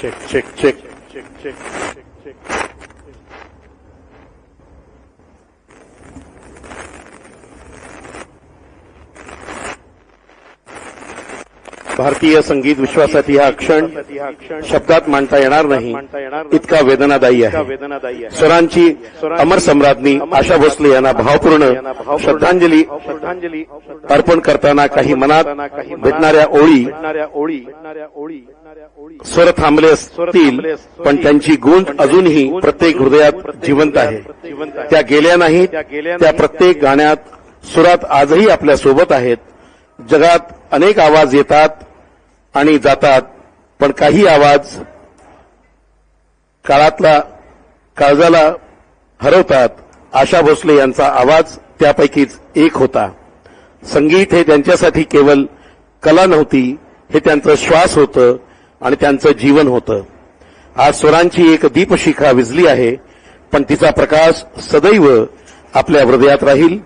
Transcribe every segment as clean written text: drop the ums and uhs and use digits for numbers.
Check check check check check check भारतीय संगीत विश्वासाठी हा क्षण शब्दात मांडता येणार नाही, इतका वेदनादायी आहे. स्वरांची अमर सम्राज्ञी आशा भोसले यांना भावपूर्ण श्रद्धांजली अर्पण करताना काही मनात भेटणाऱ्या ओळी स्वर थांबले असतील, पण त्यांची गूंज अजूनही प्रत्येक हृदयात जिवंत आहे. त्या गेल्या नाहीत, त्या प्रत्येक गाण्यात सुरात आजही आपल्या सोबत आहेत. जगात अनेक आवाज येतात आणि जातात, पण काही आवाज काळजाला हरवतात. आशा भोसले यांचा आवाज त्यापैकीच एक होता. संगीत हे त्यांच्यासाठी केवळ कला नव्हती, हे त्यांचं श्वास होतं आणि त्यांचं जीवन होतं. आज स्वरांची एक दीपशिखा विझली आहे, पण तिचा प्रकाश सदैव आपल्या हृदयात राहील.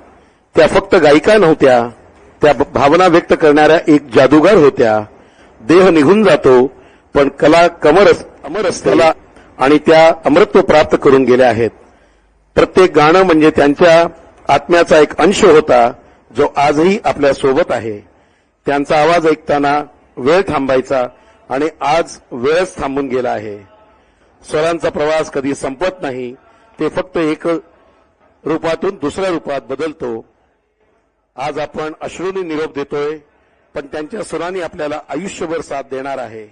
त्या फक्त गायिका नव्हत्या, त्या भावना व्यक्त करणाऱ्या एक जादूगार होत्या. देह निघून जातो, पण कला अमर असते आणि त्या अमरत्व प्राप्त करून गेल्या आहेत. प्रत्येक गाणं म्हणजे त्यांच्या आत्म्याचा एक अंश होता, जो आजही आपल्या सोबत आहे. त्यांचा आवाज ऐकताना वेळ थांबायचा आणि आज वेळच थांबून गेला आहे. स्वरांचा प्रवास कधी संपत नाही, ते फक्त एक रूपातून दुसऱ्या रूपात बदलतो. आज आपण अश्रूंनी निरोप देतोय, पण त्यांच्या स्वरांनी आपल्याला आयुष्यभर साथ देणार आहे.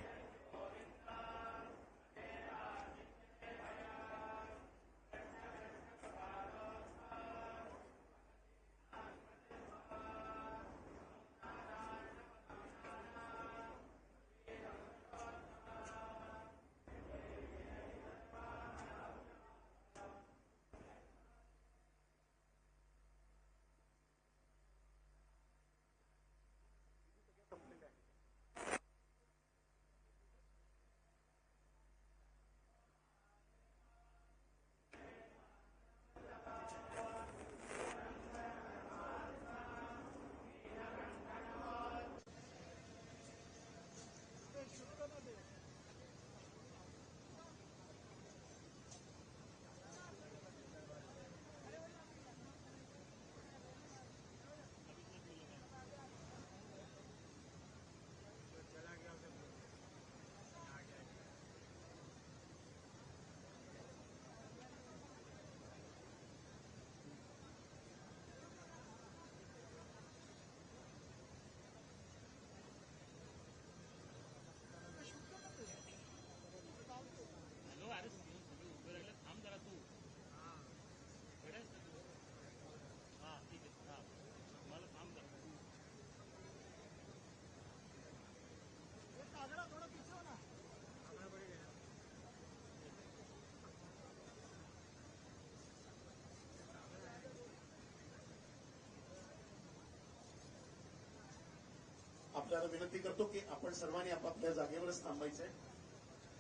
आपल्याला विनंती करतो की आपण सर्वांनी आपापल्या जागेवरच थांबायचंय.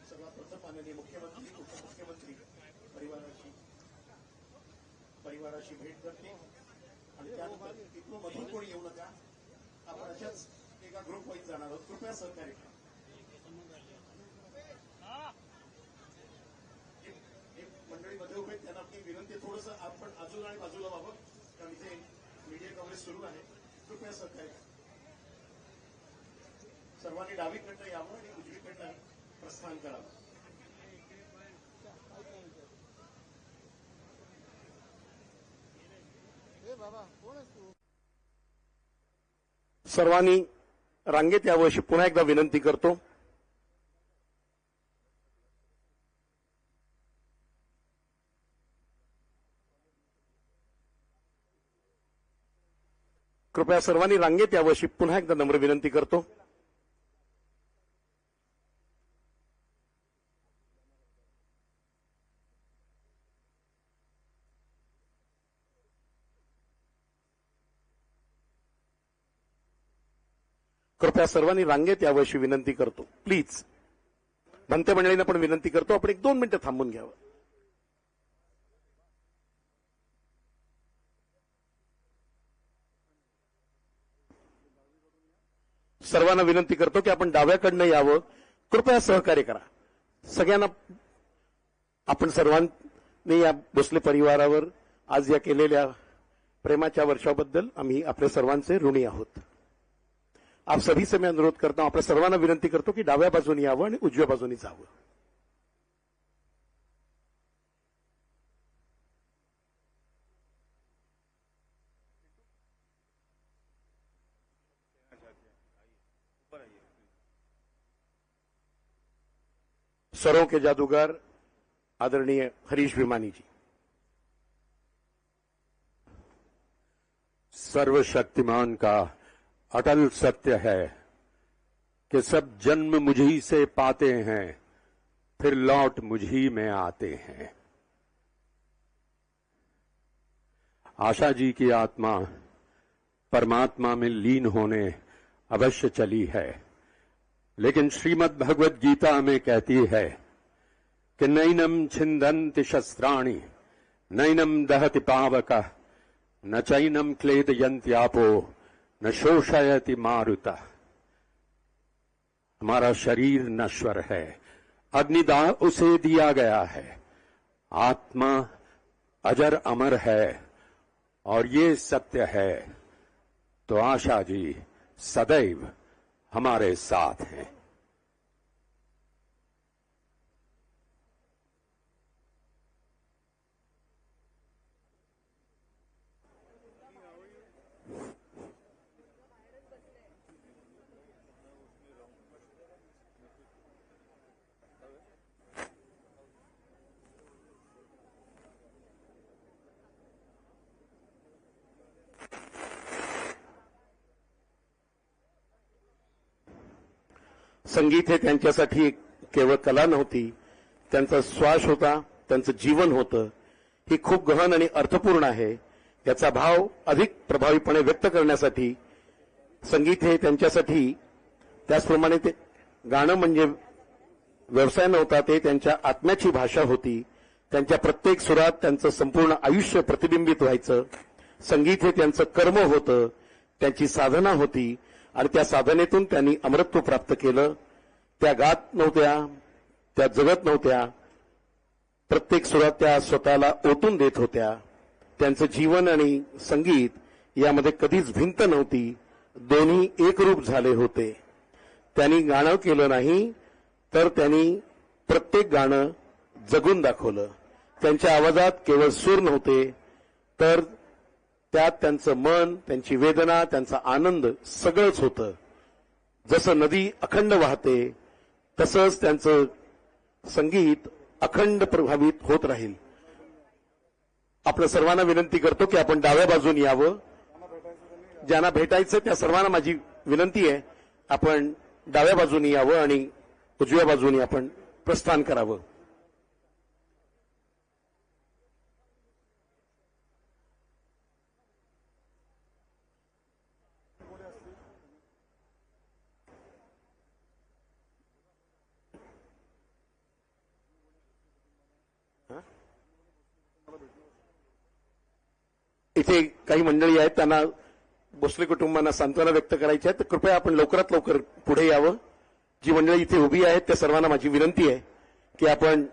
सर्वात प्रथम माननीय मुख्यमंत्री, उपमुख्यमंत्री परिवाराशी भेट करते आणि त्यानंतर इथून मधून कोणी येऊ नका. आपण अशाच एका ग्रुप वाईज जाणार आहोत. कृपया सहकार्य करा. मंडळी मध्ये उभे त्यांना आपली विनंती, थोडंसं आपण आजूला आणि बाजूला व्हावं, कारण इथे मीडिया कव्हरेज सुरू आहे. कृपया सहकार्य करा. सर्वांनी डावीकडनं यावं आणि उजवीकडनं प्रस्थान करावं. सर्वांनी रांगेत यावं अशी पुन्हा एकदा विनंती करतो. कृपया सर्वांनी रांगेत यावं अशी पुन्हा एकदा नम्र विनंती करतो. कृपया सर्वांनी रांगेत यावं अशी विनंती करतो. प्लीज भंते मंडळींना पण विनंती करतो, आपण 1-2 मिनिटं थांबून घ्यावं. सर्वांना विनंती करतो की आपण डाव्याकडनं यावं. कृपया सहकार्य करा. सगळ्यांना आपण सर्वांनी या भोसले परिवारावर आज या केलेल्या प्रेमाच्या वर्षाबद्दल आम्ही आपल्या सर्वांचे ऋणी आहोत. आप सभी से मैं अनुरोध करता हूं, आपल्या सर्वांना विनंती करतो की डाव्या बाजूनी यावं आणि उजव्या बाजूनी जावं. सरों के जादूगर आदरणीय हरीश भिमानी जी. सर्वशक्तिमान का अटल सत्य है कि सब जन्म मुझी से पाते हैं, फिर लौट मुझी में आते हैं. आशा जी की आत्मा परमात्मा में लीन होने अवश्य चली है, लेकिन श्रीमद् भगवद गीता में कहती है कि नैनम छिंदन्ति शस्त्राणि नैनम दहति पावकः न चैनम क्लेदयन्त्यापो न शोषयति मारुतः. हमारा शरीर नश्वर है, अग्निदाह उसे दिया गया है, आत्मा अजर अमर है और ये सत्य है. तो आशा जी सदैव हमारे साथ हैं. संगीत हे त्यांच्यासाठी केवळ कला नव्हती, त्यांचा श्वास होता, त्यांचं जीवन होतं. ही खूप गहन आणि अर्थपूर्ण आहे. याचा भाव अधिक प्रभावीपणे व्यक्त करण्यासाठी संगीत हे त्यांच्यासाठी, त्याचप्रमाणे ते गाणं म्हणजे व्यवसाय नव्हता, ते त्यांच्या आत्म्याची भाषा होती. त्यांच्या प्रत्येक सुरात त्यांचं संपूर्ण आयुष्य प्रतिबिंबित व्हायचं. संगीत हे त्यांचं कर्म होतं, त्यांची साधना होती आणि त्या साधनेतून त्यांनी अमरत्व प्राप्त केलं. त्या गात नव्हत्या, त्या जगत नव्हत्या, प्रत्येक सुरात त्या स्वतःला ओतून देत होत्या. त्यांचं जीवन आणि संगीत यामध्ये कधीच भिंत नव्हती, दोन्ही एकरूप झाले होते. त्यांनी गाणं केलं नाही, तर त्यांनी प्रत्येक गाणं जगून दाखवलं. त्यांच्या आवाजात केवळ सूर नव्हते, तर त्यात त्यांचं मन, त्यांची वेदना, त्यांचा आनंद सगळंच होतं. जसं नदी अखंड वाहते, तसंच त्यांचं संगीत अखंड प्रभावित होत राहील. आपल्या सर्वांना विनंती करतो की आपण डाव्या बाजून यावं. ज्यांना भेटायचं त्या सर्वांना माझी विनंती आहे, आपण डाव्या बाजूनी यावं आणि उजव्या बाजूनी आपण प्रस्थान करावं. इथे काही मंडळी आहेत, त्यांना भोसले कुटुंबांना सांत्वना व्यक्त करायची आहे, तर कृपया आपण लवकरात लवकर पुढे यावं. जी मंडळी इथे उभी आहेत त्या सर्वांना माझी विनंती आहे की आपण